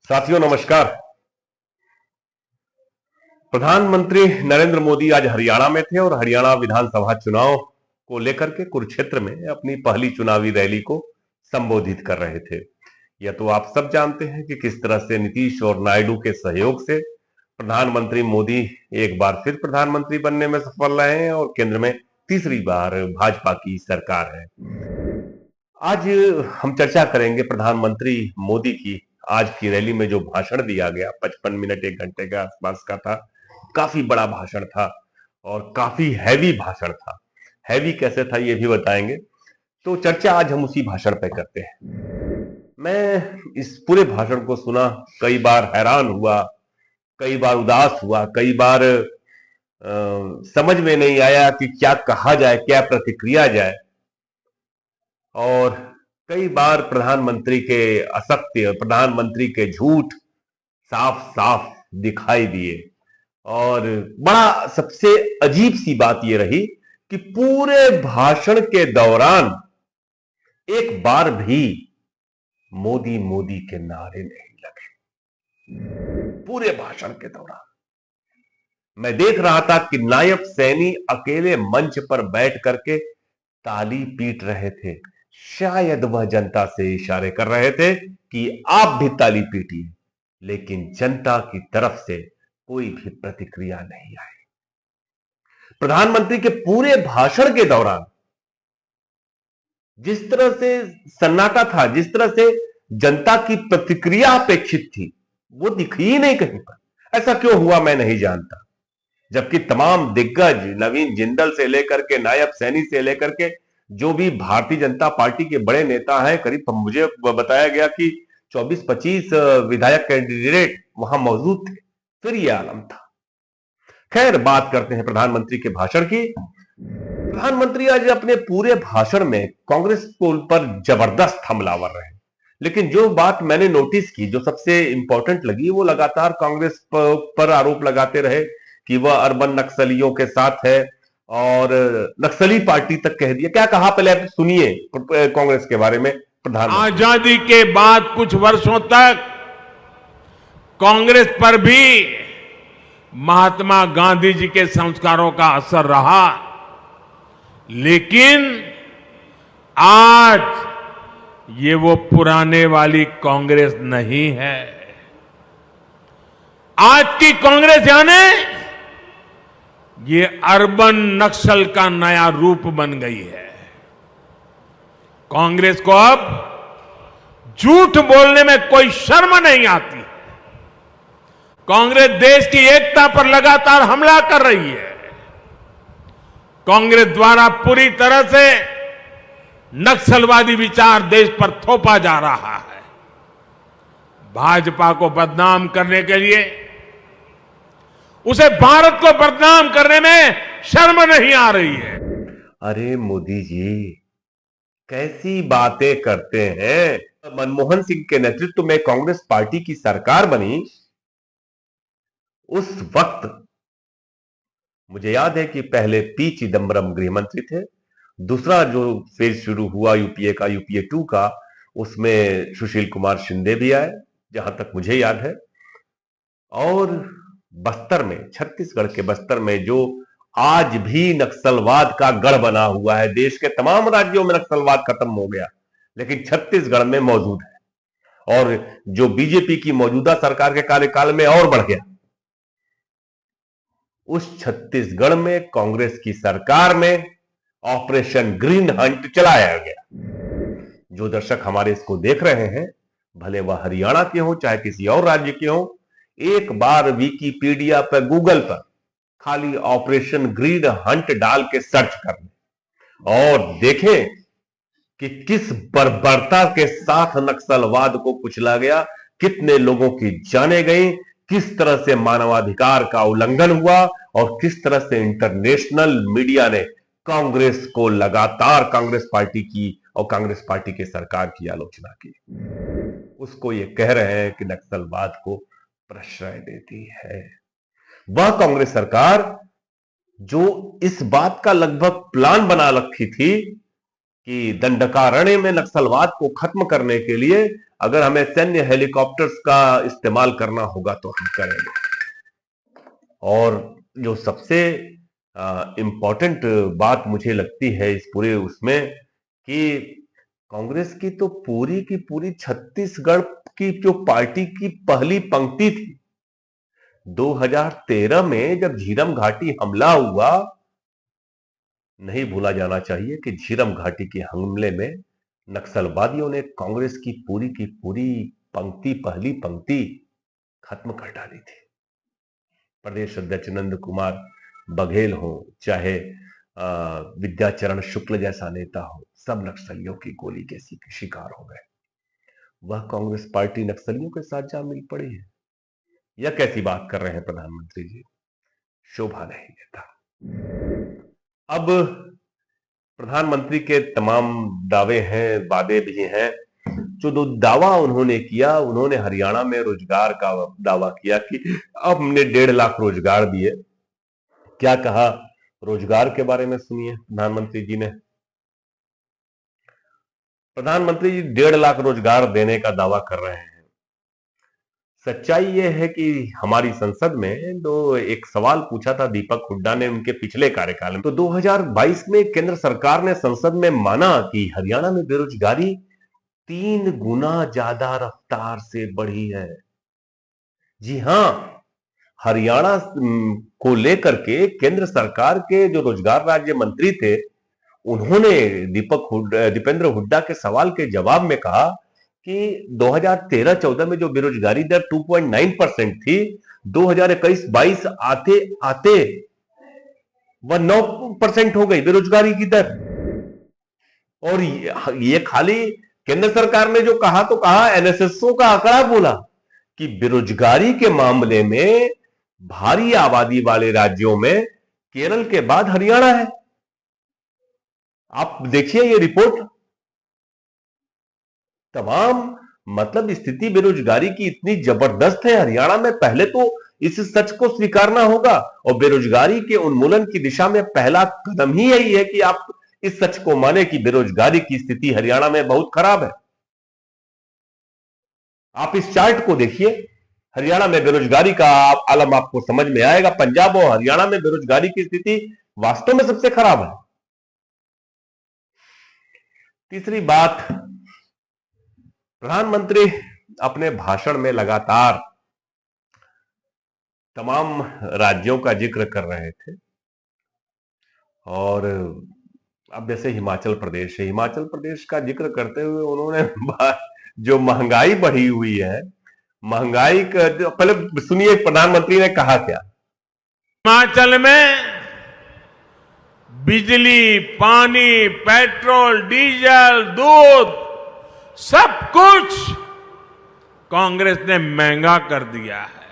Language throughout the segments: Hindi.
साथियों नमस्कार। प्रधानमंत्री नरेंद्र मोदी आज हरियाणा में थे और हरियाणा विधानसभा चुनाव को लेकर के कुरुक्षेत्र में अपनी पहली चुनावी रैली को संबोधित कर रहे थे। यह तो आप सब जानते हैं कि किस तरह से नीतीश और नायडू के सहयोग से प्रधानमंत्री मोदी एक बार फिर प्रधानमंत्री बनने में सफल रहे हैं और केंद्र में तीसरी बार भाजपा की सरकार है। आज हम चर्चा करेंगे प्रधानमंत्री मोदी की आज की रैली में जो भाषण दिया गया 55 मिनट 1 घंटे के आसपास का था। काफी बड़ा भाषण था और काफी हैवी भाषण था। हैवी कैसे था ये भी बताएंगे। तो चर्चा आज हम उसी भाषण पे करते हैं। मैं इस पूरे भाषण को सुना, कई बार हैरान हुआ, कई बार उदास हुआ, कई बार समझ में नहीं आया कि क्या कहा जाए, क्या प्रतिक्रिया जाए। और कई बार प्रधानमंत्री के असत्य, प्रधानमंत्री के झूठ साफ साफ दिखाई दिए। और बड़ा सबसे अजीब सी बात यह रही कि पूरे भाषण के दौरान एक बार भी मोदी मोदी के नारे नहीं लगे। पूरे भाषण के दौरान मैं देख रहा था कि नायब सैनी अकेले मंच पर बैठ करके ताली पीट रहे थे। शायद वह जनता से इशारे कर रहे थे कि आप भी ताली पीटिए, लेकिन जनता की तरफ से कोई भी प्रतिक्रिया नहीं आई। प्रधानमंत्री के पूरे भाषण के दौरान जिस तरह से सन्नाटा था, जिस तरह से जनता की प्रतिक्रिया अपेक्षित थी, वो दिखी ही नहीं कहीं पर। ऐसा क्यों हुआ मैं नहीं जानता, जबकि तमाम दिग्गज, नवीन जिंदल से लेकर के नायब सैनी से लेकर के जो भी भारतीय जनता पार्टी के बड़े नेता हैं, करीब मुझे बताया गया कि 24-25 विधायक कैंडिडेट वहां मौजूद थे। फिर यह आलम था। खैर, बात करते हैं प्रधानमंत्री के भाषण की। प्रधानमंत्री आज अपने पूरे भाषण में कांग्रेस को पर जबरदस्त हमलावर रहे, लेकिन जो बात मैंने नोटिस की, जो सबसे इंपॉर्टेंट लगी, वो लगातार कांग्रेस पर आरोप लगाते रहे कि वह अर्बन नक्सलियों के साथ है और नक्सली पार्टी तक कह दिया। क्या कहा पहले आप सुनिए कांग्रेस के बारे में प्रधानमंत्री। आजादी के बाद कुछ वर्षों तक कांग्रेस पर भी महात्मा गांधी जी के संस्कारों का असर रहा, लेकिन आज ये वो पुराने वाली कांग्रेस नहीं है। आज की कांग्रेस यानी ये अर्बन नक्सल का नया रूप बन गई है। कांग्रेस को अब झूठ बोलने में कोई शर्म नहीं आती। कांग्रेस देश की एकता पर लगातार हमला कर रही है। कांग्रेस द्वारा पूरी तरह से नक्सलवादी विचार देश पर थोपा जा रहा है। भाजपा को बदनाम करने के लिए, उसे भारत को बदनाम करने में शर्म नहीं आ रही है। अरे मोदी जी कैसी बातें करते हैं। मनमोहन सिंह के नेतृत्व में कांग्रेस पार्टी की सरकार बनी, उस वक्त मुझे याद है कि पहले पी चिदम्बरम गृह मंत्री थे। दूसरा जो फेज शुरू हुआ यूपीए का, यूपीए 2 का, उसमें सुशील कुमार शिंदे भी आए, जहां तक मुझे याद है। और बस्तर में, छत्तीसगढ़ के बस्तर में, जो आज भी नक्सलवाद का गढ़ बना हुआ है, देश के तमाम राज्यों में नक्सलवाद खत्म हो गया लेकिन छत्तीसगढ़ में मौजूद है, और जो बीजेपी की मौजूदा सरकार के कार्यकाल में और बढ़ गया। उस छत्तीसगढ़ में कांग्रेस की सरकार में ऑपरेशन ग्रीन हंट चलाया गया। जो दर्शक हमारे इसको देख रहे हैं, भले वह हरियाणा के हो चाहे किसी और राज्य के हो, एक बार विकिपीडिया पर, गूगल पर खाली ऑपरेशन ग्रीन हंट डाल के सर्च कर लें और देखें कि किस बर्बरता के साथ नक्सलवाद को कुचला गया, कितने लोगों की जानें गई, किस तरह से मानवाधिकार का उल्लंघन हुआ और किस तरह से इंटरनेशनल मीडिया ने कांग्रेस को लगातार, कांग्रेस पार्टी की और कांग्रेस पार्टी के सरकार की आलोचना की। उसको ये कह रहे हैं कि नक्सलवाद को प्रश्रय देती है। वह कांग्रेस सरकार जो इस बात का लगभग प्लान बना रखी थी कि दंडकारण्य में नक्सलवाद को खत्म करने के लिए अगर हमें सैन्य हेलीकॉप्टर्स का इस्तेमाल करना होगा तो हम करेंगे। और जो सबसे इम्पोर्टेंट बात मुझे लगती है इस पूरे उसमें कि कांग्रेस की तो पूरी की पूरी छत्तीसगढ़ की जो पार्टी की पहली पंक्ति थी, 2013 में जब झीरम घाटी हमला हुआ, नहीं भूला जाना चाहिए कि झीरम घाटी के हमले में नक्सलवादियों ने कांग्रेस की पूरी पंक्ति, पहली पंक्ति खत्म कर डाली थी। प्रदेश अध्यक्ष नंद कुमार बघेल हो, चाहे विद्याचरण शुक्ल जैसा नेता हो, सब नक्सलियों की गोली के शिकार हो गए। वह कांग्रेस पार्टी नक्सलियों के साथ जा मिल पड़ी है। यह कैसी बात कर रहे हैं प्रधानमंत्री जी, शोभा नहीं देता। अब प्रधानमंत्री के तमाम दावे हैं, वादे भी हैं। जो दो दावा उन्होंने किया, उन्होंने हरियाणा में रोजगार का दावा किया कि अब हमने 1.5 लाख रोजगार दिए। क्या कहा रोजगार के बारे में, सुनिए प्रधानमंत्री जी ने। प्रधानमंत्री जी 1.5 लाख रोजगार देने का दावा कर रहे हैं। सच्चाई यह है कि हमारी संसद में एक सवाल पूछा था दीपक हुड्डा ने उनके पिछले कार्यकाल में, तो 2022 में केंद्र सरकार ने संसद में माना कि हरियाणा में बेरोजगारी 3 गुना ज्यादा रफ्तार से बढ़ी है। जी हां, हरियाणा को लेकर के केंद्र सरकार के जो रोजगार राज्य मंत्री थे, उन्होंने दीपेंद्र हुड्डा के सवाल के जवाब में कहा कि 2013-14 में जो बेरोजगारी दर 2.9% थी, 2021-22 आते आते वह 9% हो गई बेरोजगारी की दर। और ये खाली केंद्र सरकार ने जो कहा तो कहा, एनएसएसओ का आंकड़ा बोला कि बेरोजगारी के मामले में भारी आबादी वाले राज्यों में केरल के बाद हरियाणा है। आप देखिए ये रिपोर्ट, तमाम मतलब स्थिति बेरोजगारी की इतनी जबरदस्त है हरियाणा में। पहले तो इस सच को स्वीकारना होगा, और बेरोजगारी के उन्मूलन की दिशा में पहला कदम ही यही है कि आप इस सच को माने कि बेरोजगारी की स्थिति हरियाणा में बहुत खराब है। आप इस चार्ट को देखिए, हरियाणा में बेरोजगारी का आलम आपको समझ में आएगा। पंजाब और हरियाणा में बेरोजगारी की स्थिति वास्तव में सबसे खराब है। तीसरी बात, प्रधानमंत्री अपने भाषण में लगातार तमाम राज्यों का जिक्र कर रहे थे, और अब जैसे हिमाचल प्रदेश है, हिमाचल प्रदेश का जिक्र करते हुए उन्होंने जो महंगाई बढ़ी हुई है, महंगाई का पहले सुनिए प्रधानमंत्री ने कहा क्या। हिमाचल में बिजली, पानी, पेट्रोल, डीजल, दूध, सब कुछ कांग्रेस ने महंगा कर दिया है।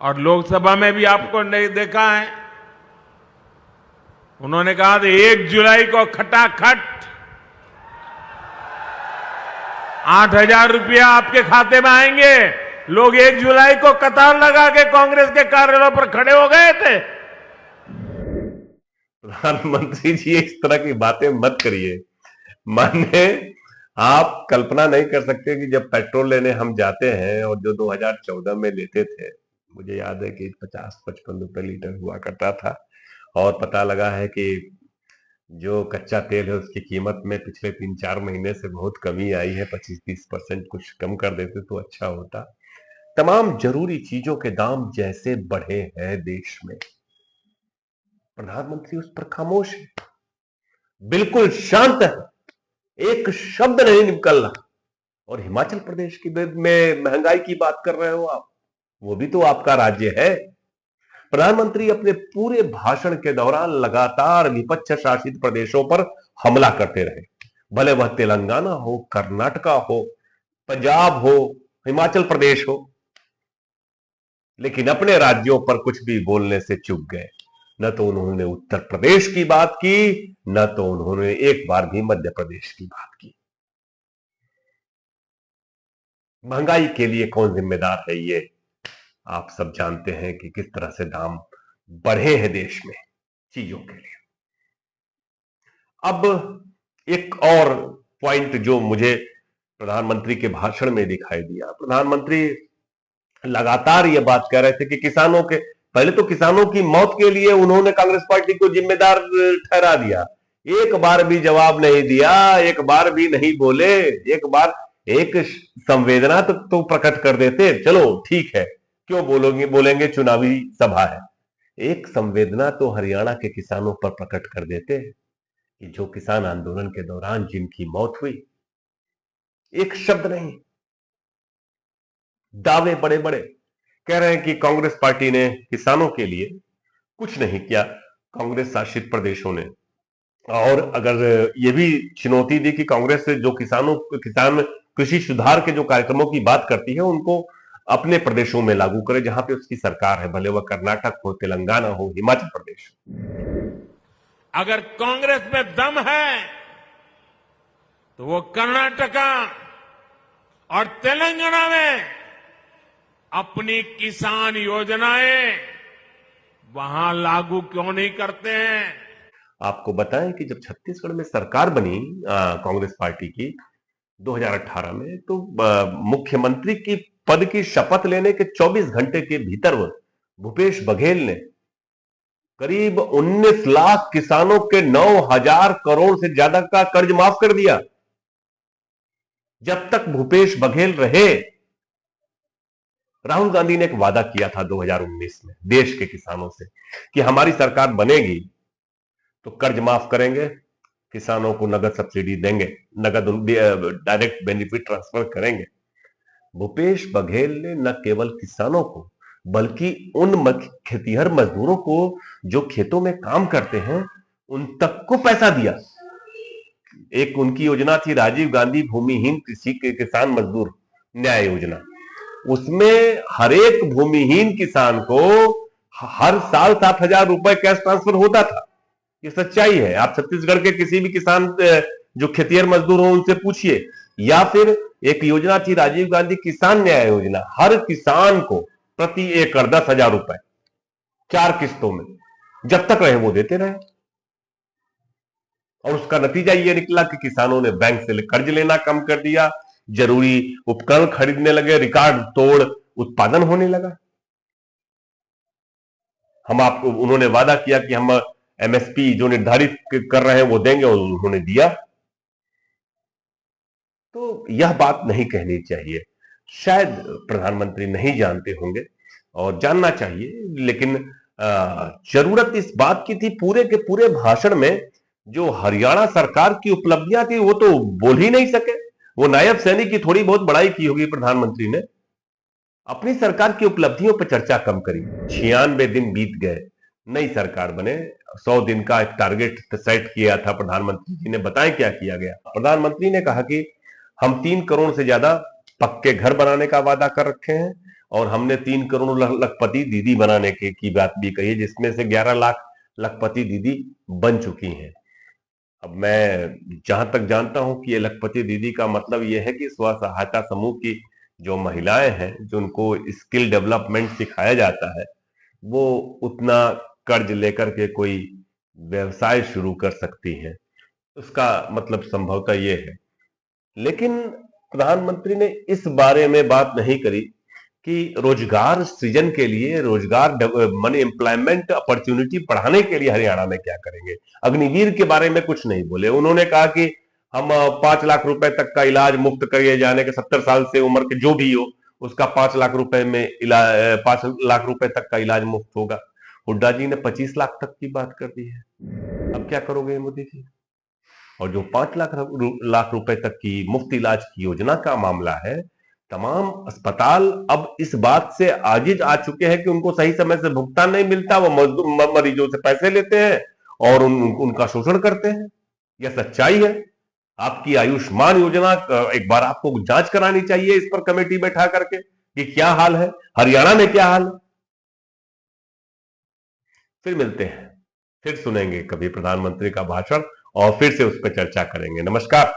और लोकसभा में भी आपको नहीं देखा है, उन्होंने कहा था 1 जुलाई को खटाखट 8,000 रुपया आपके खाते में आएंगे। लोग 1 जुलाई को कतार लगा के कांग्रेस के कार्यालयों पर खड़े हो गए थे। प्रधानमंत्री जी इस तरह की बातें मत करिए। माने आप कल्पना नहीं कर सकते कि जब पेट्रोल लेने हम जाते हैं, और जो 2014 में लेते थे, मुझे याद है कि 50-55 रुपए लीटर हुआ करता था, और पता लगा है कि जो कच्चा तेल है उसकी कीमत में पिछले 3-4 महीने से बहुत कमी आई है। 25-30% कुछ कम कर देते तो अच्छा होता। तमाम जरूरी चीजों के दाम जैसे बढ़े हैं देश में, प्रधानमंत्री उस पर खामोश है, बिल्कुल शांत है, एक शब्द नहीं निकल रहा। और हिमाचल प्रदेश की में महंगाई की बात कर रहे हो आप, वो भी तो आपका राज्य है। प्रधानमंत्री अपने पूरे भाषण के दौरान लगातार विपक्ष शासित प्रदेशों पर हमला करते रहे, भले वह तेलंगाना हो, कर्नाटका हो, पंजाब हो, हिमाचल प्रदेश हो, लेकिन अपने राज्यों पर कुछ भी बोलने से चूक गए। न तो उन्होंने उत्तर प्रदेश की बात की, न तो उन्होंने एक बार भी मध्य प्रदेश की बात की। महंगाई के लिए कौन जिम्मेदार है, ये आप सब जानते हैं कि किस तरह से दाम बढ़े हैं देश में चीजों के लिए। अब एक और पॉइंट जो मुझे प्रधानमंत्री के भाषण में दिखाई दिया। प्रधानमंत्री लगातार ये बात कह रहे थे कि किसानों के, पहले तो किसानों की मौत के लिए उन्होंने कांग्रेस पार्टी को जिम्मेदार ठहरा दिया, एक बार भी जवाब नहीं दिया, एक बार भी नहीं बोले, एक बार एक संवेदना तो प्रकट कर देते, चलो ठीक है, क्यों बोलेंगे चुनावी सभा है, एक संवेदना तो हरियाणा के किसानों पर प्रकट कर देते कि जो किसान आंदोलन के दौरान जिनकी मौत हुई, एक शब्द नहीं, दावे बड़े बड़े, कह रहे हैं कि कांग्रेस पार्टी ने किसानों के लिए कुछ नहीं किया, कांग्रेस शासित प्रदेशों ने। और अगर ये भी चुनौती दी कि कांग्रेस जो किसान कृषि सुधार के जो कार्यक्रमों की बात करती है उनको अपने प्रदेशों में लागू करे जहां पे उसकी सरकार है, भले वह कर्नाटक हो, तेलंगाना हो, हिमाचल प्रदेश। अगर कांग्रेस में दम है तो वो कर्नाटका और तेलंगाना में अपनी किसान योजनाएं वहां लागू क्यों नहीं करते हैं। आपको बताएं कि जब छत्तीसगढ़ में सरकार बनी कांग्रेस पार्टी की 2018 में, तो मुख्यमंत्री की पद की शपथ लेने के 24 घंटे के भीतर भूपेश बघेल ने करीब 19 लाख किसानों के 9,000 करोड़ से ज्यादा का कर्ज माफ कर दिया। जब तक भूपेश बघेल रहे, राहुल गांधी ने एक वादा किया था 2019 में देश के किसानों से कि हमारी सरकार बनेगी तो कर्ज माफ करेंगे, किसानों को नगद सब्सिडी देंगे, नगद डायरेक्ट बेनिफिट ट्रांसफर करेंगे। भूपेश बघेल ने न केवल किसानों को बल्कि उन खेतीहर मजदूरों को जो खेतों में काम करते हैं उन तक को पैसा दिया। एक उनकी योजना थी राजीव गांधी भूमिहीन कृषि के किसान मजदूर न्याय योजना, उसमें हर एक भूमिहीन किसान को हर साल 7,000 रुपए कैश ट्रांसफर होता था। ये सच्चाई है, आप छत्तीसगढ़ के किसी भी किसान जो खेतीहर मजदूर हो उनसे पूछिए। या फिर एक योजना थी राजीव गांधी किसान न्याय योजना, हर किसान को प्रति एकड़ 10,000 रुपए 4 किस्तों में जब तक रहे वो देते रहे। और उसका नतीजा ये निकला कि किसानों ने बैंक से कर्ज लेना कम कर दिया, जरूरी उपकरण खरीदने लगे, रिकॉर्ड तोड़ उत्पादन होने लगा। उन्होंने वादा किया कि हम एमएसपी जो निर्धारित कर रहे हैं वो देंगे, और उन्होंने दिया। तो यह बात नहीं कहनी चाहिए, शायद प्रधानमंत्री नहीं जानते होंगे और जानना चाहिए, लेकिन जरूरत इस बात की थी पूरे के पूरे भाषण में जो हरियाणा सरकार की उपलब्धियां थी वो तो बोल ही नहीं सके। वो नायब सैनिक की थोड़ी बहुत बड़ाई की होगी प्रधानमंत्री ने, अपनी सरकार की उपलब्धियों पर चर्चा कम करी। 96 दिन बीत गए, नई सरकार बने, 100 दिन का एक टारगेट सेट किया था प्रधानमंत्री जी ने। बताएं क्या किया गया। प्रधानमंत्री ने कहा कि हम 3 करोड़ से ज्यादा पक्के घर बनाने का वादा कर रखे हैं, और हमने 3 करोड़ लखपति दीदी बनाने की बात भी कही है, जिसमें से 11 लाख लखपति दीदी बन चुकी हैं। अब मैं जहां तक जानता हूं कि ये लखपति दीदी का मतलब यह है कि स्व सहायता समूह की जो महिलाएं हैं, जो उनको स्किल डेवलपमेंट सिखाया जाता है, वो उतना कर्ज लेकर के कोई व्यवसाय शुरू कर सकती हैं। उसका मतलब संभवतः ये है। लेकिन प्रधानमंत्री ने इस बारे में बात नहीं करी कि रोजगार सृजन के लिए, रोजगार मनी एम्प्लॉयमेंट अपॉर्चुनिटी बढ़ाने के लिए हरियाणा में क्या करेंगे। अग्निवीर के बारे में कुछ नहीं बोले। उन्होंने कहा कि हम 5 लाख रुपए तक का इलाज मुफ्त किए जाने के, 70 साल से उम्र के जो भी हो उसका 5 लाख रुपए में 5 लाख रुपए तक का इलाज मुफ्त होगा। हुड्डा जी ने 25 लाख तक की बात कर दी है। अब क्या करोगे मोदी जी। और जो 5 लाख रुपए तक की मुफ्त इलाज की योजना का मामला है, तमाम अस्पताल अब इस बात से आजिज आ चुके हैं कि उनको सही समय से भुगतान नहीं मिलता, वो मरीजों से पैसे लेते हैं और उनका शोषण करते हैं। यह सच्चाई है। आपकी आयुष्मान योजना एक बार आपको जांच करानी चाहिए इस पर कमेटी बैठा करके कि क्या हाल है, हरियाणा में क्या हाल है। फिर मिलते हैं, फिर सुनेंगे कभी प्रधानमंत्री का भाषण और फिर से उस पर चर्चा करेंगे। नमस्कार।